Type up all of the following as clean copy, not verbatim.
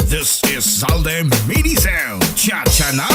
This is Zalde Mini Sound. Cha-cha na!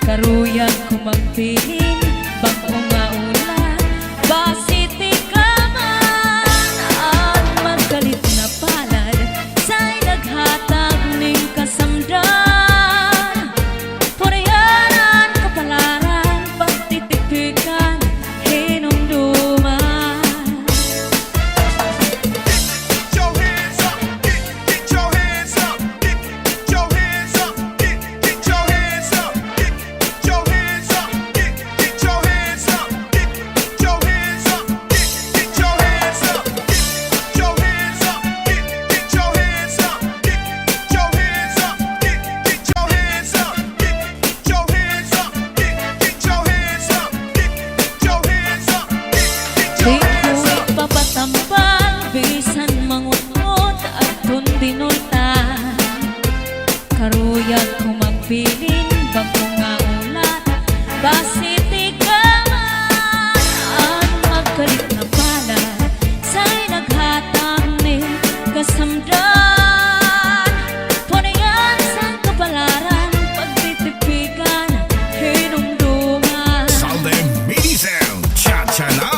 Karuyag ko magpihin, bako nga ulan, basiti ka man. At magkalit na palad, sa'y naghatag ning kasamdan. Puriyanan, kapalaran, pagtitipikan, hinumduman. Get your hands up, get your hands up, get your hands up, get your hands up, get your hands up, get your bangko nga ulat basiti ka man ang magkalit na pala sa'y naghatang ni kasamdan punayan sa kapalaran pagtitipikan hinumduman Salde Mini Sound Cha-cha na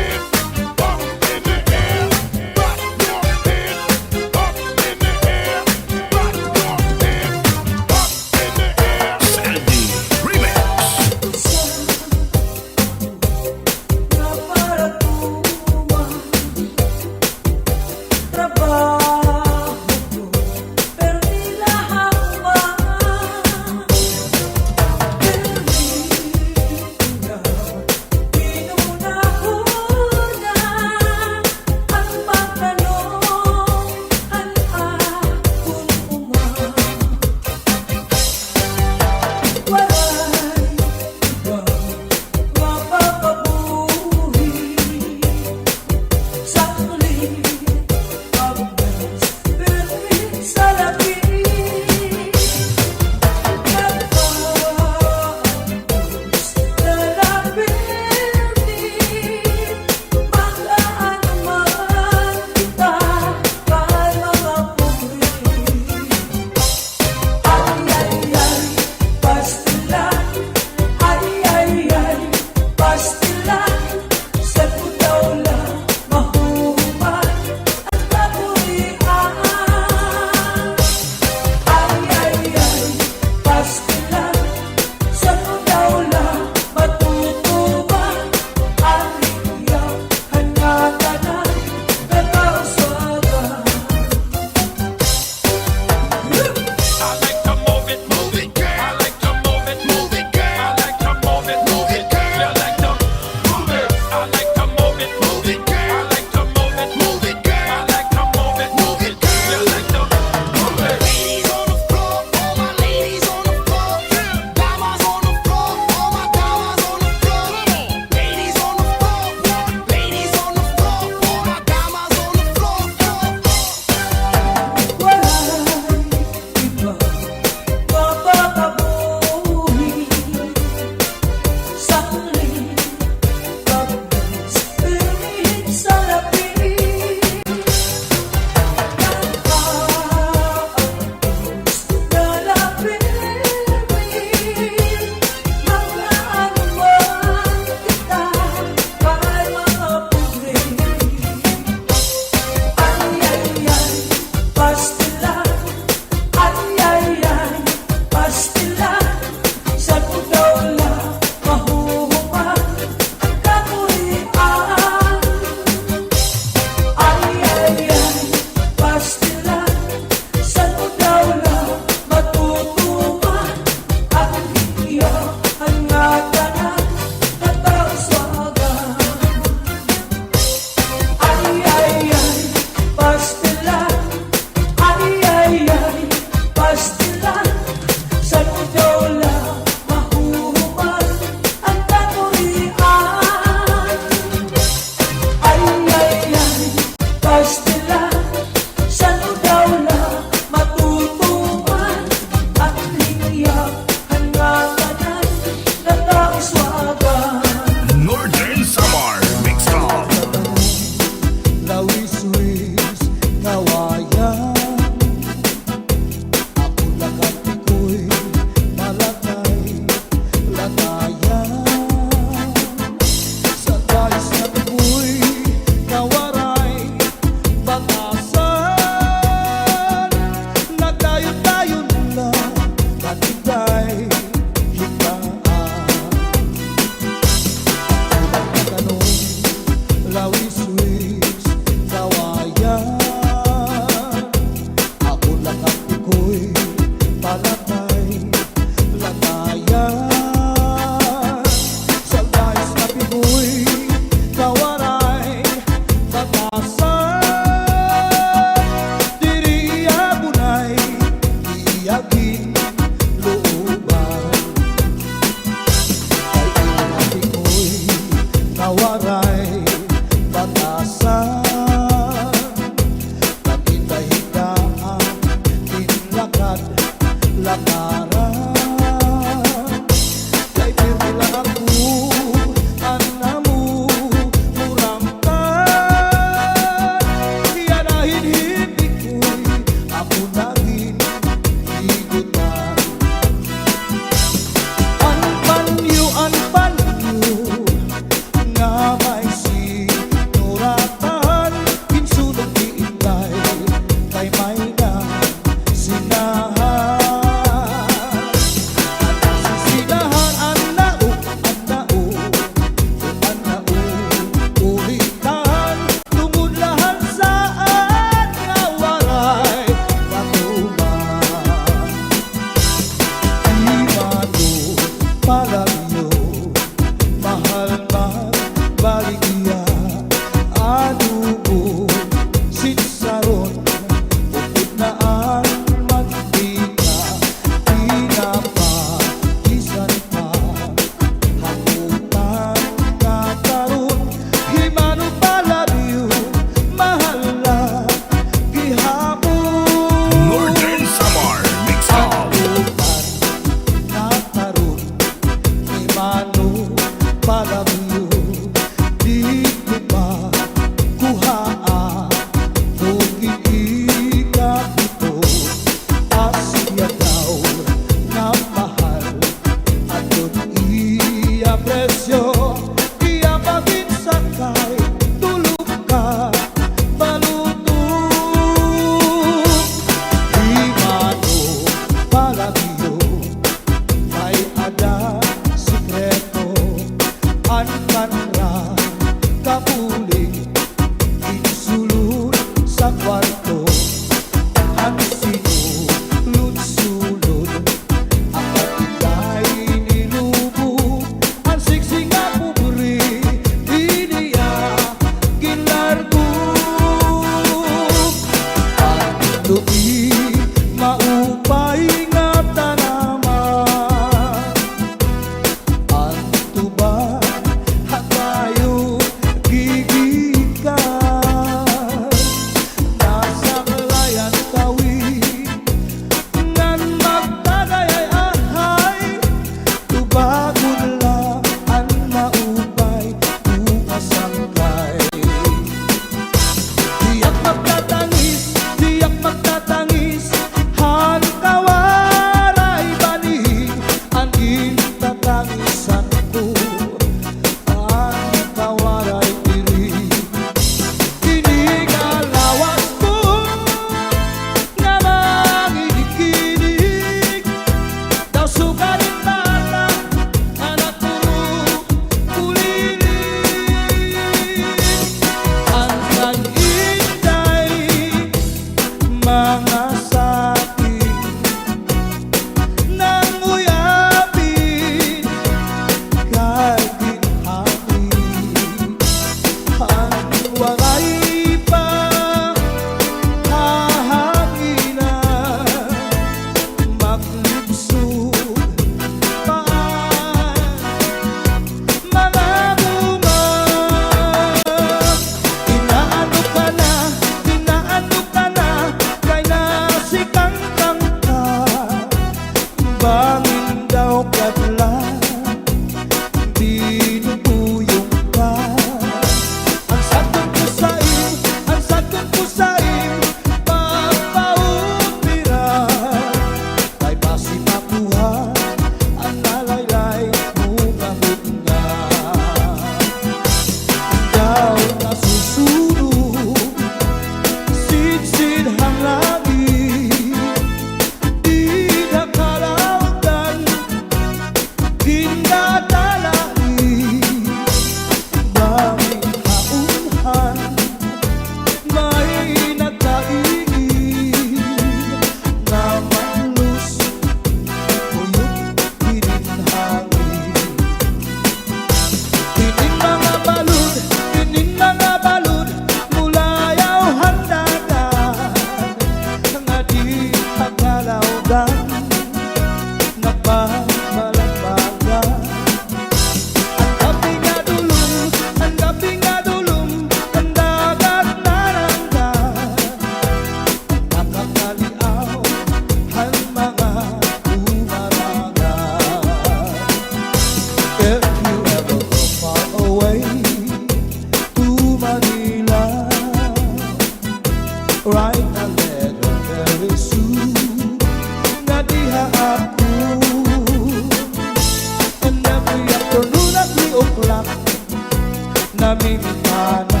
minana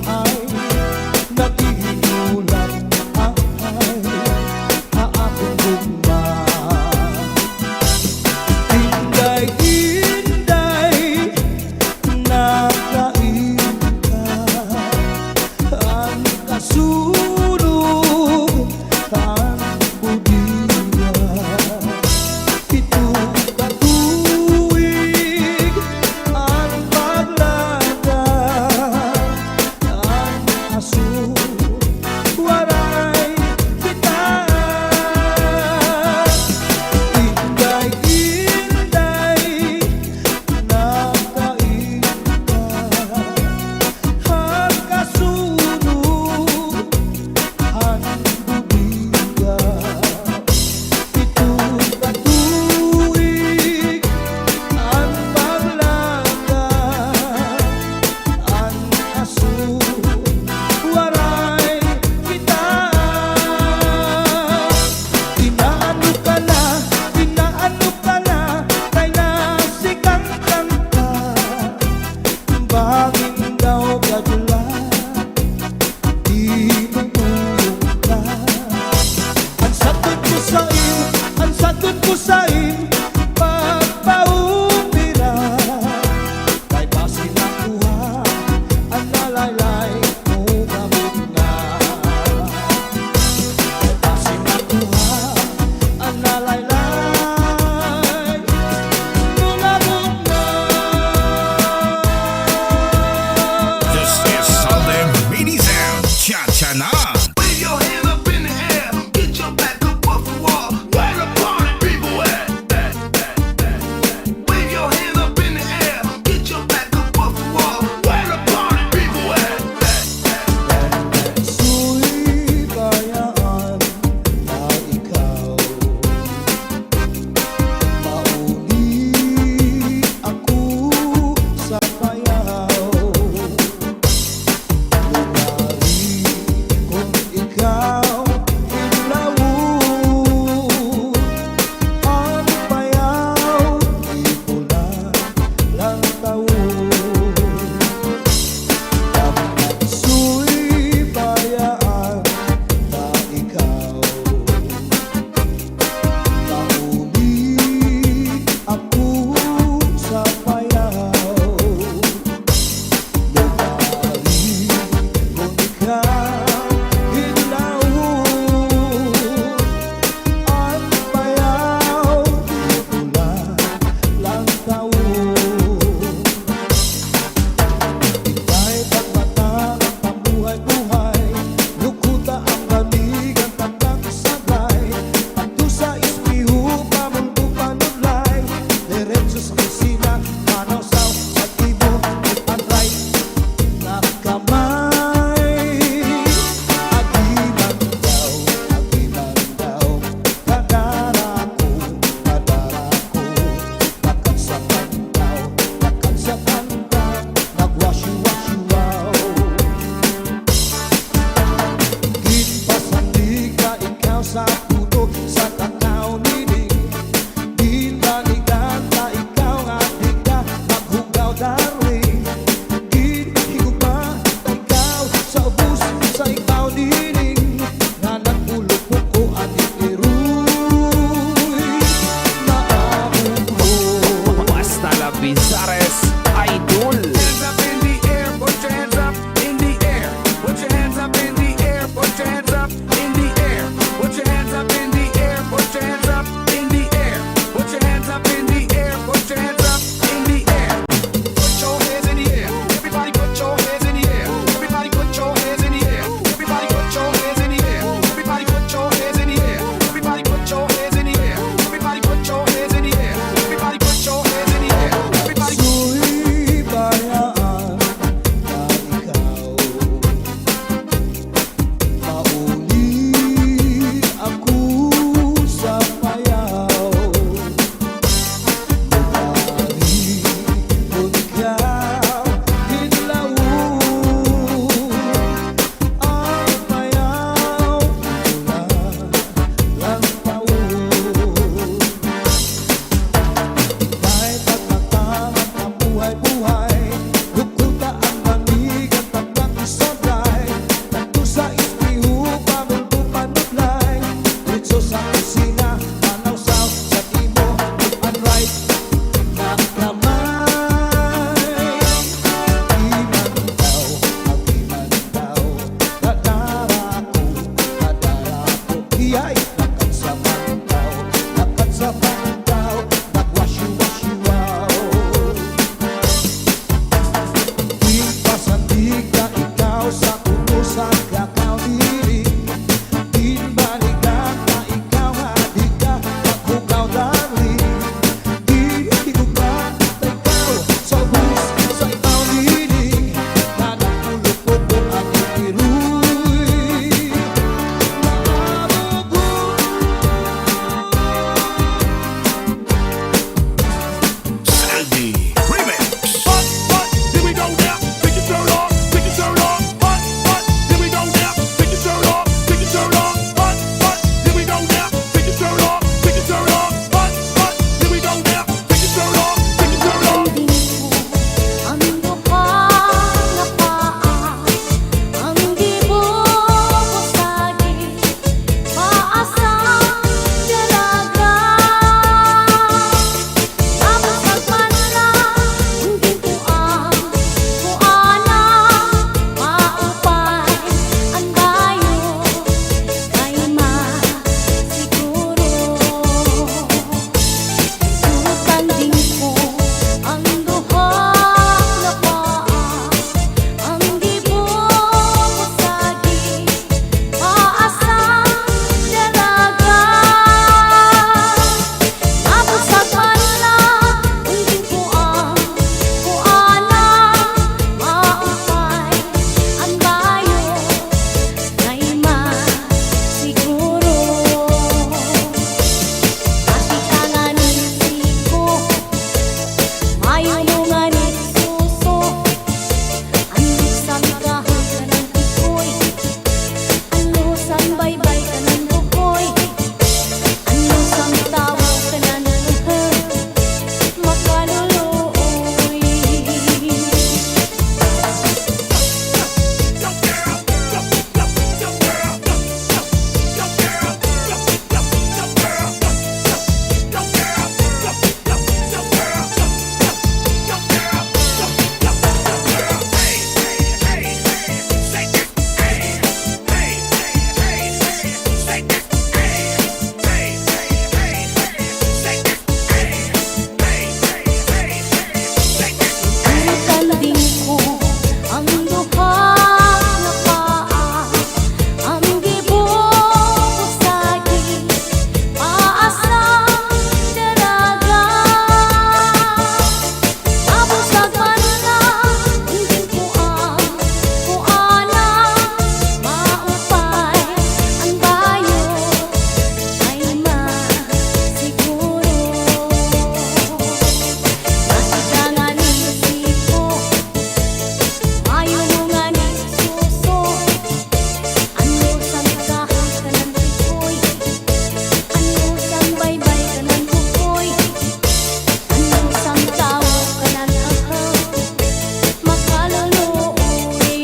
ay nagiginulat ay haapong gugma. Inday-inday nakain ka, ang kasulog ang budiya. Ito katuig ang paglakad, ang aso waray kita. Inday-inday nakain ka, ang kasulog ang budiya. sa kusina, manawsaw sa imo, and right na kamay. Di man daw, di man daw, kadara ko, iyay, lakat sa pantaw, nagwasyu-wasyu-waw. Di pasandig ka ikaw sa utusan kakaw diri. Di balikan na ikaw hadi ka paghugaw dari. Di ko ba ikaw sa bus sa ikaw diri. Nanapulupot ko ang itiruy. Saldi Remix. Hot, hot, here we go now. Take your shirt off, take your shirt off. Hot, hot, here we go now. Take your shirt off, take your shirt off. Hot, hot, here we go now. Take your shirt off, take your shirt off. Hot, hot, here we go now. Take your shirt off, take your shirt off. Ang duha nga paa, ang gibubusagi, paasang dalaga. Tapos pagmanla, hindi kuana, maupay ang bayo, kay masiguro. Tutanding ko ang duha nga paa, ang gibubusagi, paasang dalaga. Tapos pagmanla, hindi kuana, maupay ang bayo, kay masiguro. Ati ka nga nisiko, mayo mo nga nisuso. Anusan kahon ka ng tikoy, anusan baybay ka ng bukoy, anusan tawag ka na ng makaluluoy. Tutanding ko ang duha nga paa, ang gibubusagi, paasang dalaga. Tapos pagmanla, hindi kuana, maupay ang bayo, kay masiguro. Ati ka nga nisiko, mayo mo nga nisuso. Anusan kahon ka ng tikoy, anusan baybay ka ng bukoy, anusan tawag ka ng makaluluoy.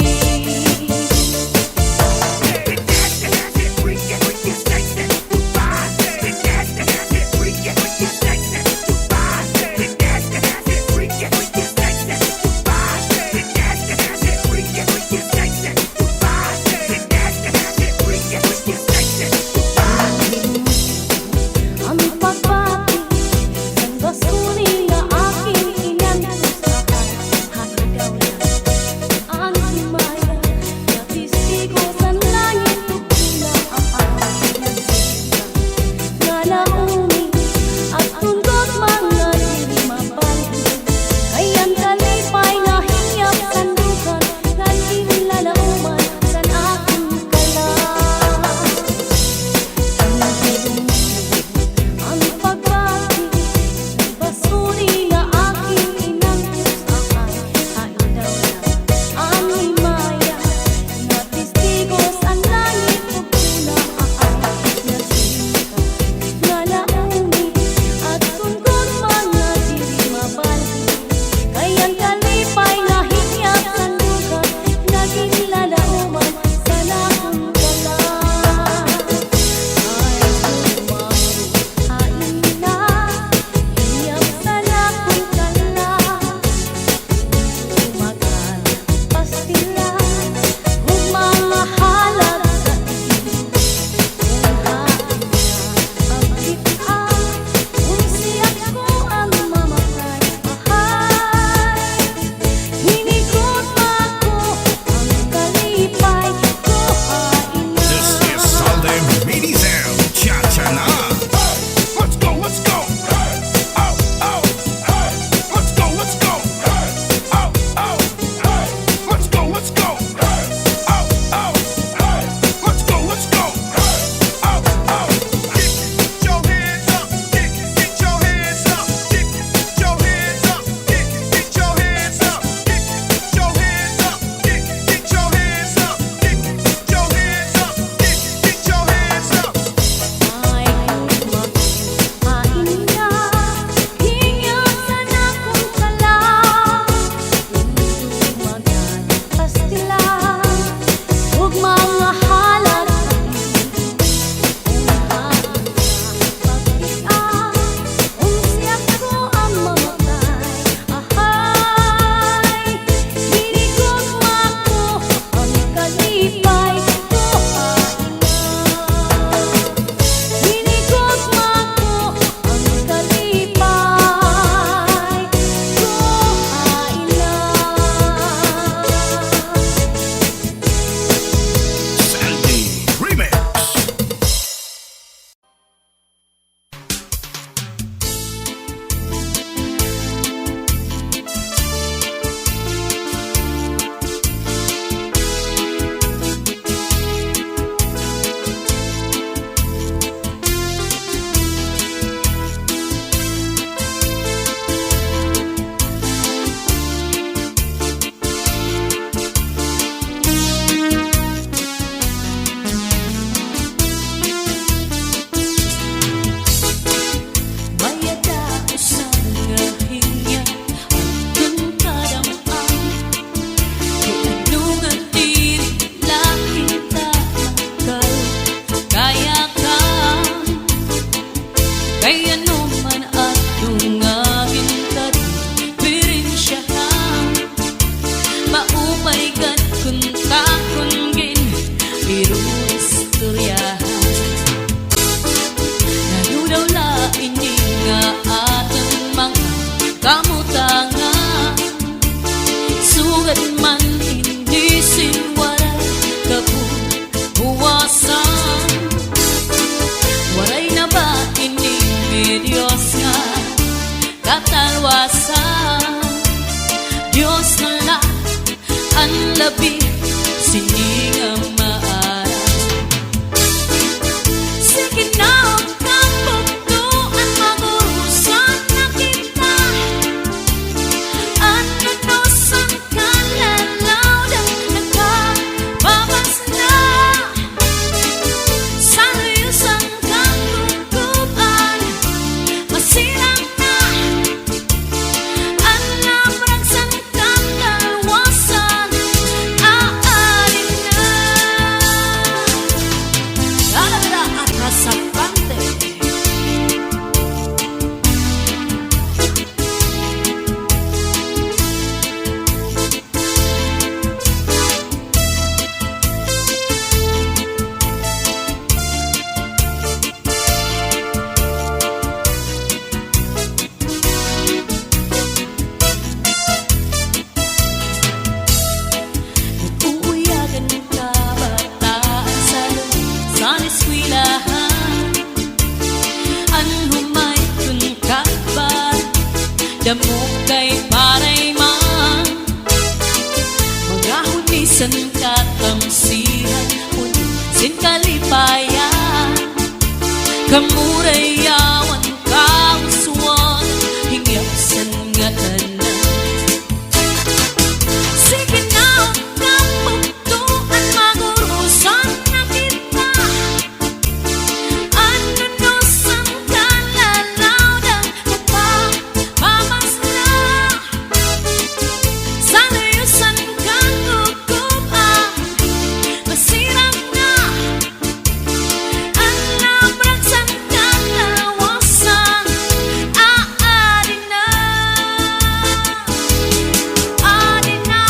Ang pagbati ng basuri nga aking inantusahan, haligaw lang ang himaya, natistigo sa langit tukila ang nagsinta, nga nauni at tundot mga diri mabalik, kay ang talipay nga hiyap sandukan, nga kinlalauman sa aking kalan. Ang pagbati ng basuri nga aking inantusahan, haligaw lang ang himaya, natistigos ang langit tukila ang nagsinta, nga Kaya naman at dungagin ka rin Pirensya ka Maupay kat kun kakunggin Irusturyahan Nanudaw lain nga atang mga kamutangan Sugat man hindi sinwara kapuwasan Waray na ba hindi Diyos nga katalwasan Diyos na lang ang labi siningang maaral Sige na huwag kang bugtuan magurusan na kita Ano nosan ka lalaw dang nakababas na Sa luyusan kang guguban masirang na Ang nabragsan kang dalwasan aarin na Lalabira at nasapante Uuyagan ng kabataan sa eskwelahan Ang humay kun kabar Damo kay paray man Mga hunisan katamsihan Unusin kalipayan Kamurayawan kauswan Hingyapsan nga tanan Sige na huwag kang bugtuan magurusan na kita Ano nosan ka lalaw dang napababas na Sa luyusan kang guguban masirang na Ang nabragsan kang dalwasan aarin na Aarin na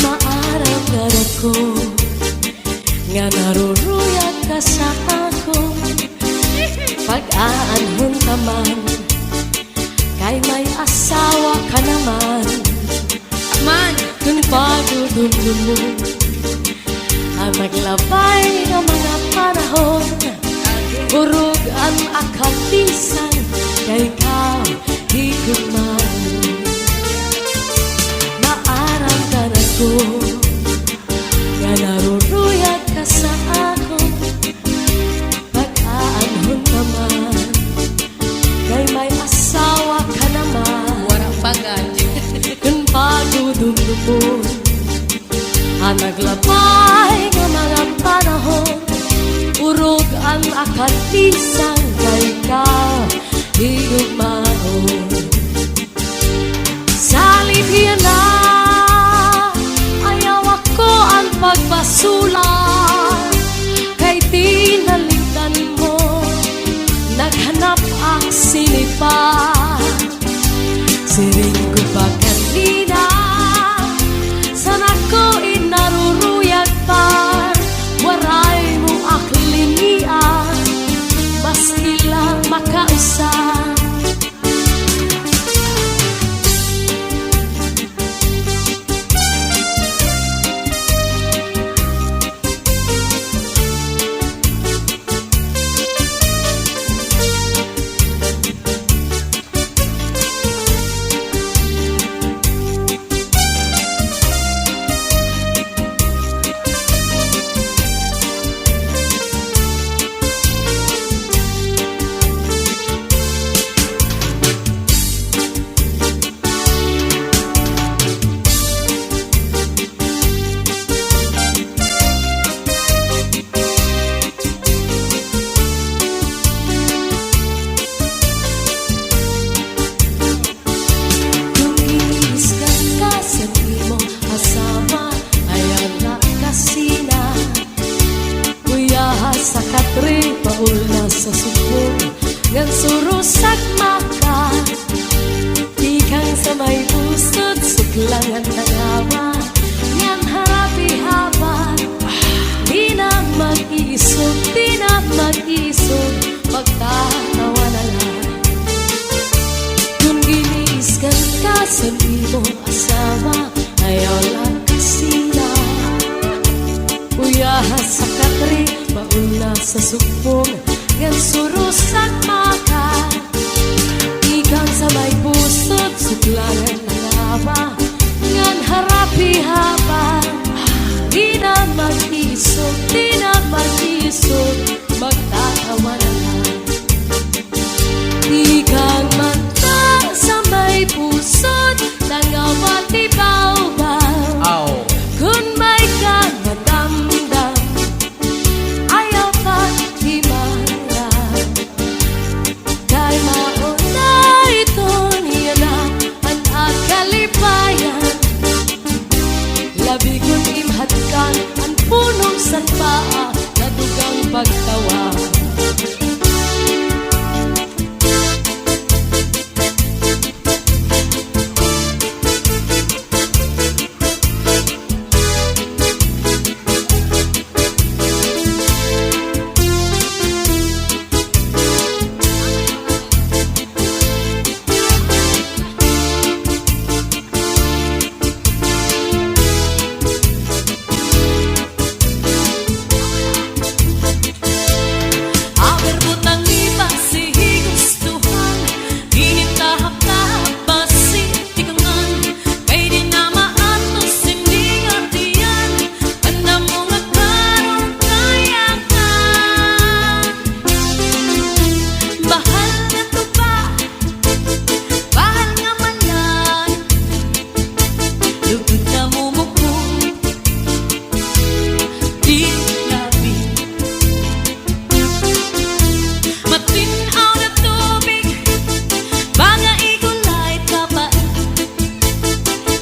Maaraw-araw ko nga naruruyag ka sa ako Pag-aanhon ka man kay may asawa ka naman Man, kung pagdudumdum mo ang maglabay ng mga panahon Urog ang akatisan kay ikaw higugman Naaramdaman ko nga naruruyag ka sa ako Pag-aanhon naman kay may asawa ka naman Warang pagad Kung pagdudumdum mo ang naglabay ng mga panahon Urog ang akatisan kay ikaw higugmaon Salib yan na ayaw ako ang pagbasulan Kay tinalitan mo naghanap ang sinipan Siring ko pa kanina sana ko inaruruyag pa Waray mo aklinian Maski lang makausap sa sukpong ngan surusan maka ikan sa may pusot suklanan ng ama ngan harapi haba di na mag-isog magtatawa na lang ikan mata sa may pusot nangawat ibaw-baw kun may kang madamdam ayaw pa't himalang kay mauna ito niya na ang kalipayan labi kun imhatkan ang punong sanpaa na dugang pagtawa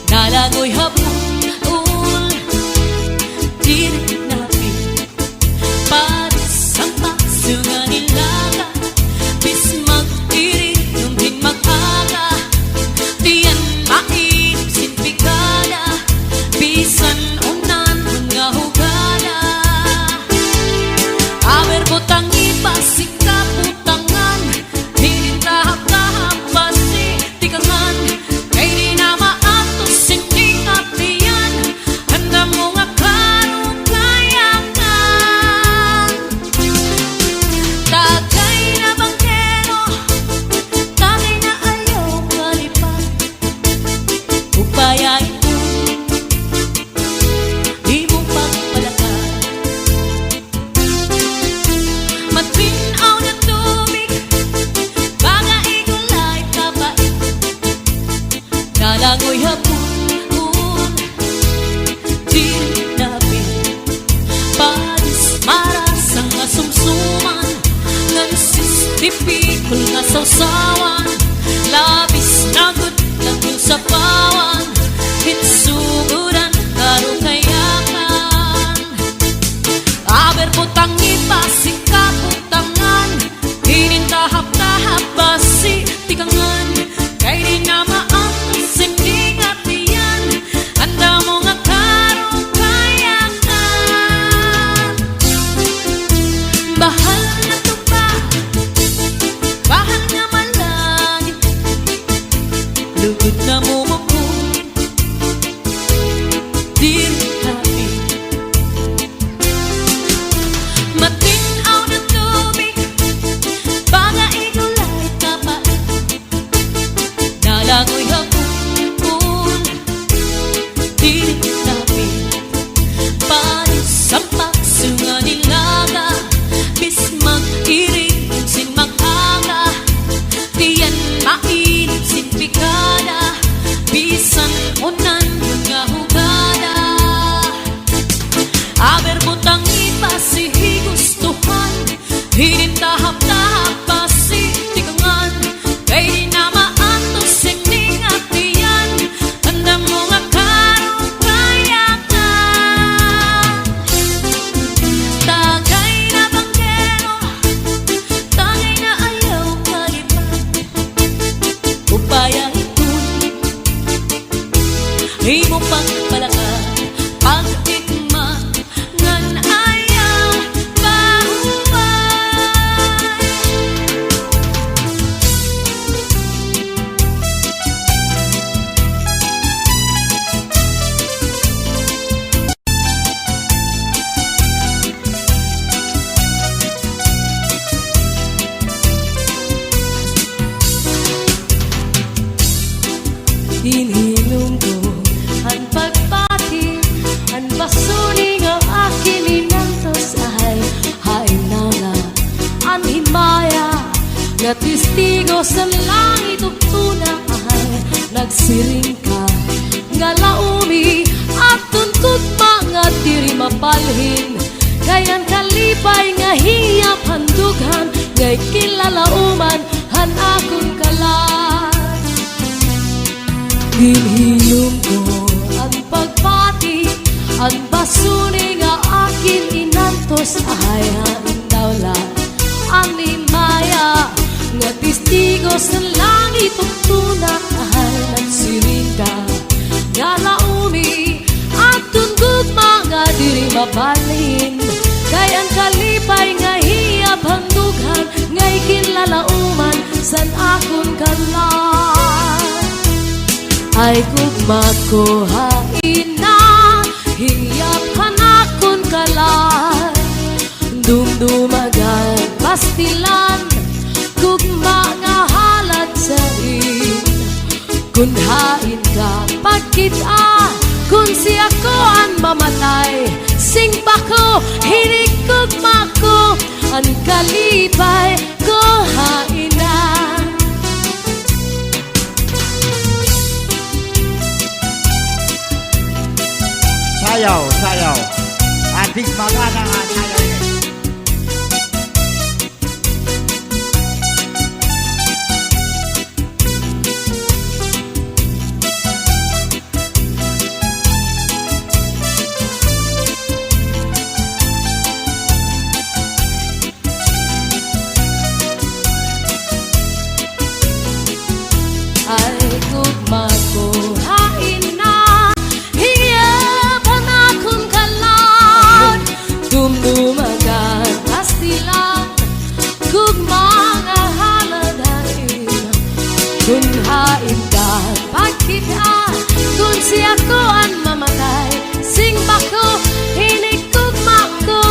Nalangoy hapon Dirit napi Paris ang paksunga nilaga Bis mag-irit nung din mag-aga Diyan mainip sinpikada Bisan unan mga hugada Aber botang ipasik kaputangan Dirit tahap-tahap pasi tikangan Kay di na maatos sinding atiyan Handa mo nga karong kayakan Tagay na bangkero Tagay na ayaw kalipat Upaya ito Di mo pagpalakan Matinaw na tubig Mga igulay kabait Nalangoy hapon Dirit napi Paris maras ang asumsuman Ngan sistipikul nga sawsawan Labis na good lang yung sapawan Hinsuguran karo kayakan Aber putang ipasik kaputangan Hinintahap-tahap basi tikangan Kay di na maatos sinding atiyan Handa mo nga karong kayakan Bahal na tupa Bahal nga malangit Lugod na mumukod Dirit napi Matinaw na tubig Mga igulay kabait Nalangoy hapon Dirit napi Paris ang paksunga nilaga Bis mag-iring sin mag-aga Diyan mainit sin pikada Bisan unan mga hugada Aber butang ipasi gustuhan Hinintahap-tahap pasi tikangan Kay di na maatos sinding atiyan Handa mo nga karong kayakan Tagay na bangkero Tagay na ayaw kalipat Upaya ito Di mo pagpalakan Pag-ikma Ngan ayaw bahuan Nga testigo sa langit ug tunaay nagsiring ka nga laumi at tuntut mga diri mapalhin kayan kalipay nga hiyap handughan ngay kilalauman han akong kalat ginhiyom ko ang pagpati ang basuni nga akin inantos ay handawla ang limaya nga testigo sa langit ug tunaay nagsiring ka nga laumi at tungkod mga diri mabalhin kay ang kalipay nga hiyap handughan ngay kinlalauman san akong kalat ay gugma ko hain na hiyap hanakon kalat dumdumagan pastilan gugma nga halat sa kun hain ka pagkita kun siya ko ang mamatay sing pa ko hinigugma ko ang kalipay ko hain na Sayaw, sayaw. Adik magana nga sayaw ini. ay gugma ko hain na hiyap hanakon kalat dumdumagan pastilan gugma nga haladain kun hain ka pagkita kun siya ko ang mamatay sing pa ko hinigugma ko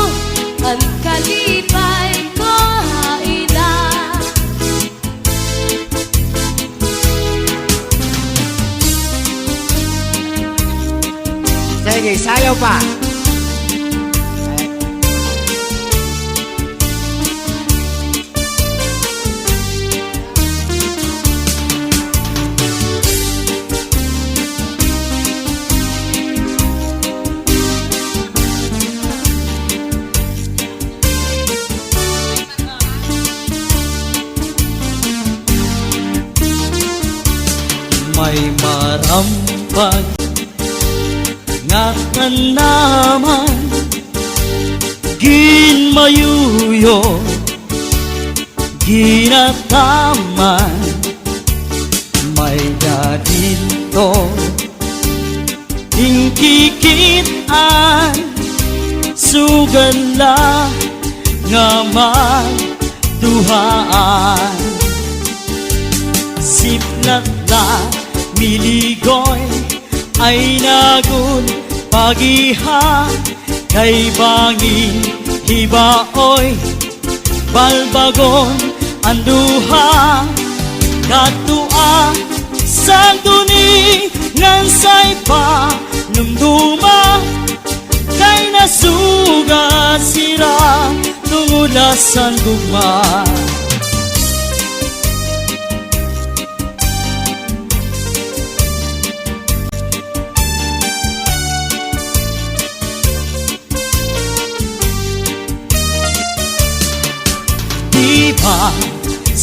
ang kalipay ko hain na Sige, sayaw pa. May marampag nga naman ginmayuyo ginataman may dadito ingkikitan sugala nga magduhaan siplat na miligoy ay nagun pagiha kay bangin hibaoy balbagon anduha katua sang duni ngansay pa numduma kay nasuga sira tungulasan gugma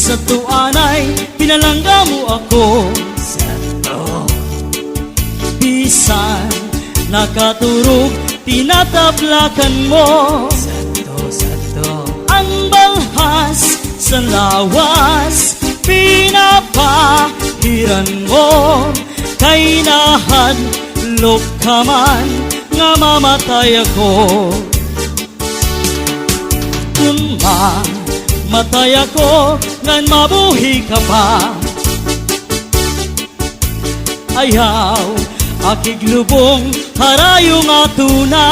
sa tuanay pinalangga mo ako sa to bisan nakaturog tinatablakan mo sa to ang balhas sa lawas pinapahiran mo kay nahadlok ka man nga mamatay ako kung matay ako ngan mabuhi ka pa ayaw akiglubong harayong atuna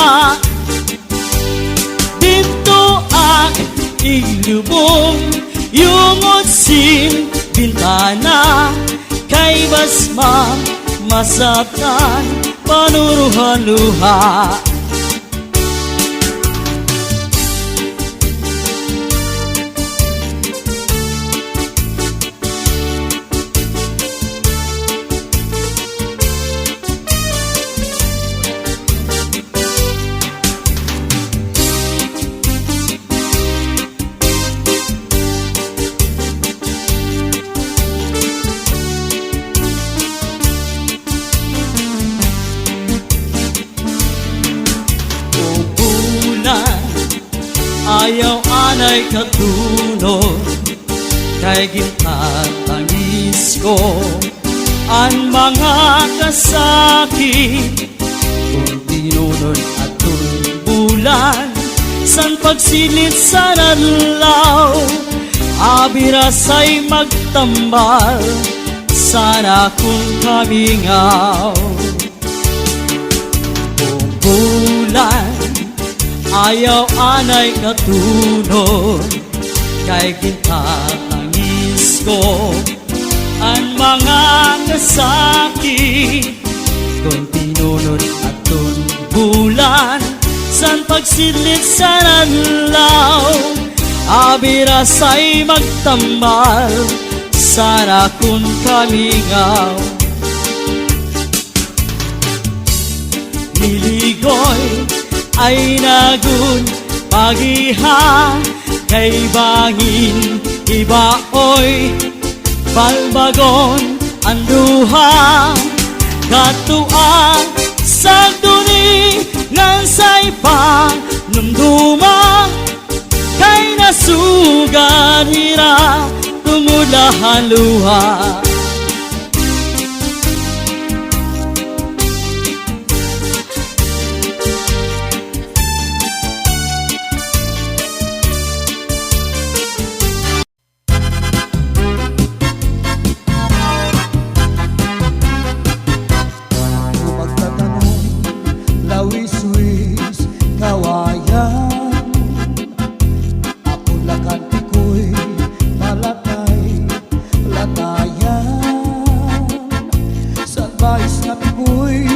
dito ak iglubong yung utsin bintana kay basma masatan panuruhan luha anay katunod kay gintatangis ko ang mga kasakit kung tinunod at bulan san pagsilit sa nadlaw abiras ay magtambal sana kung kamingaw kung bulan ayaw anay katunod kay gintatangis ko ang mga kasakit kung tinunod at bulan san pagsilit sa nadlaw abiras ay magtambal sana kung kamingaw liligoy ay nagun pagiha kay bangin ibaoy balbagon ang duha katuan sa duni ng saypa numduma kay nasugan hira tumulahan luha Kung magtatanong, lawis-wis, kawayan ako lakanti ko'y malatay, latayan sa advice na pigo'y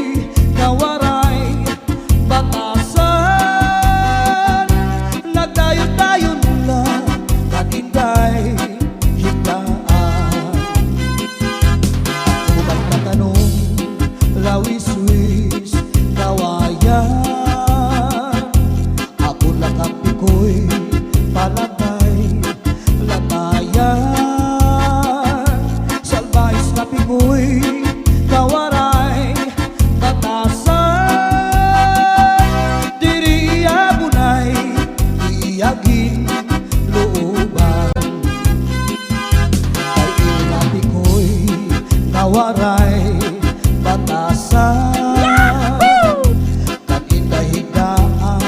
kawaray, batasan nagdayon-dayon lang kaninday higdaan. Ako magtatanong, lawis-wis, kawayan ako lakampi ko'y palatay, latayan salbais na pigo'y kawaray, batasan diri abunay iyagin looban kay ilapi ko'y kawaray, batasan kag indahigdaan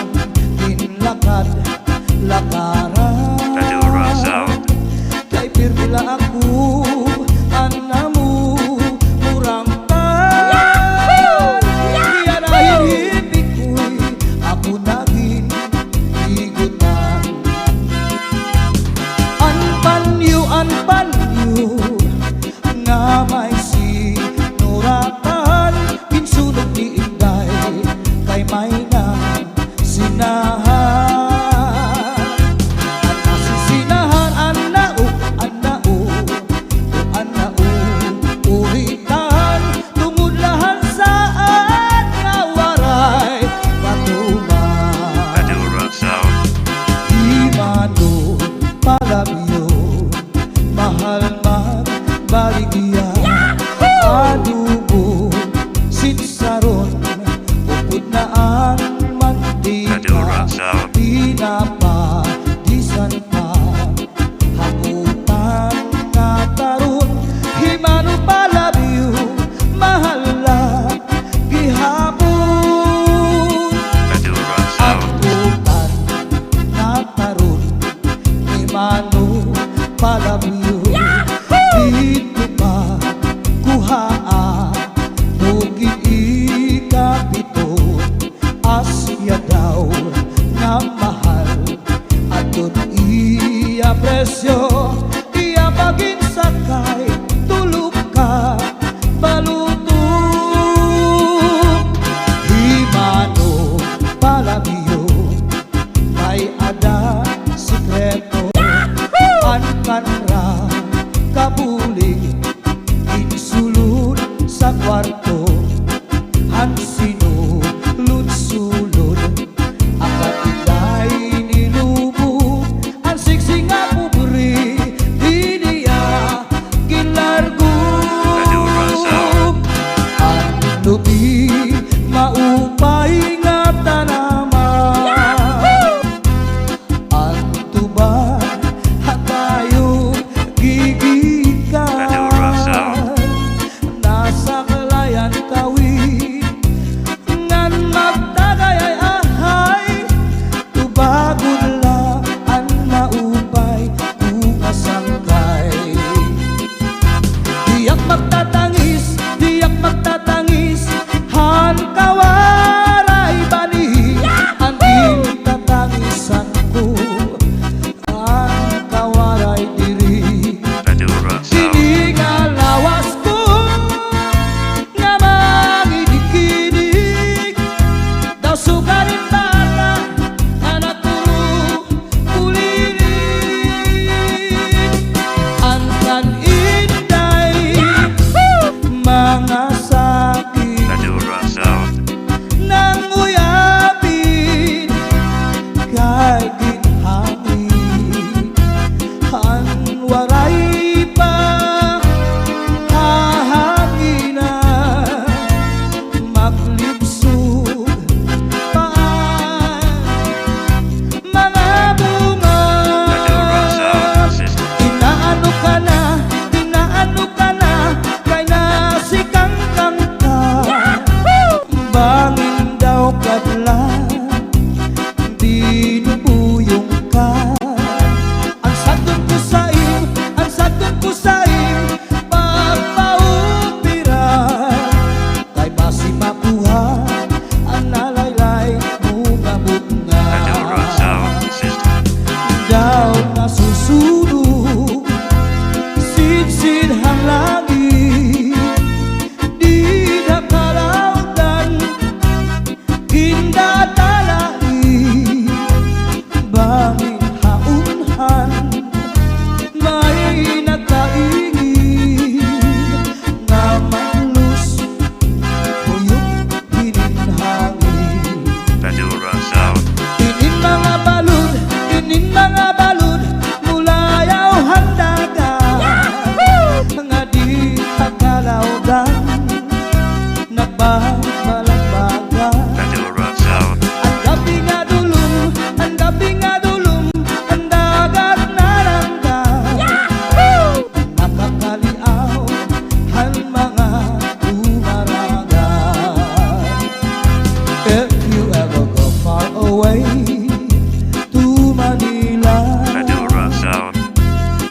inlakad lakaran kay pirmila ako anamu murang tan iyan ay hibig ko'y ako naging higutan anpanyo nga may sinuratan kinsunog ni Inday kay may nang sinahan at nasisinahan anao uritan tumudlahan saan nga waray patuman Imano palabyo mahal magbaligya adubo sitsaron upod na ang mantika pinapadisan pa hakutan nga tarun himano palabyo mahal gihapon hakutan nga tarun himano palabyo dito pa kuhaa bukid ikapito asya daw nga mahal aton iya presyo iya pagin sakay tulog ka balutog himano palabyo may ada sikreto an kanra kabulig insulod sa kwarto hansino sulod akat itay nilubo ang siksi nga pubri di niya gilargo ang lubi maupay nga tanaman ang tuba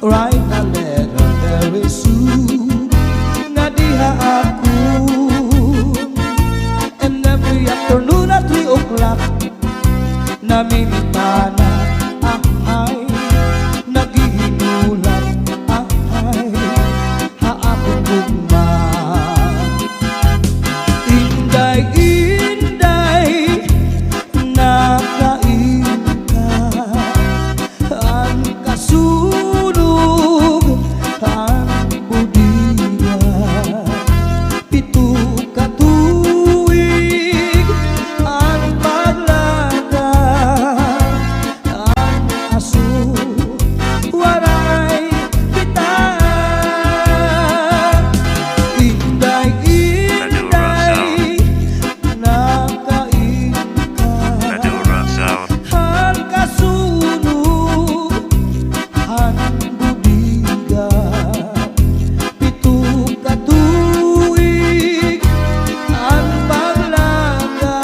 write a letter very soon. Nga diha ako, and every afternoon at 3 o'clock namimintana, ay naghihinulat, ay haapong gugma. Inday, inday, nakain ka, ang kasunog, ang budiya, 7 ka tuig, ang paglaga, ang aso, waray kita. Inday, inday, nakain ka, Madura Sound. ang kasunog, ang budiga, 7 ka tuig, ang paglaga,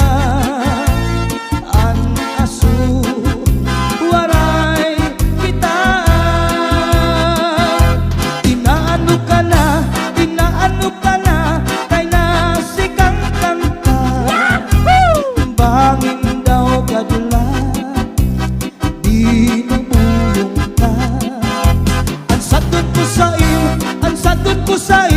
ang aso, waray kita. Inaano ka na, kay nasikang kanta. Bangin daw kadula, di nabulong ka. Ang sadot ko sa iyo,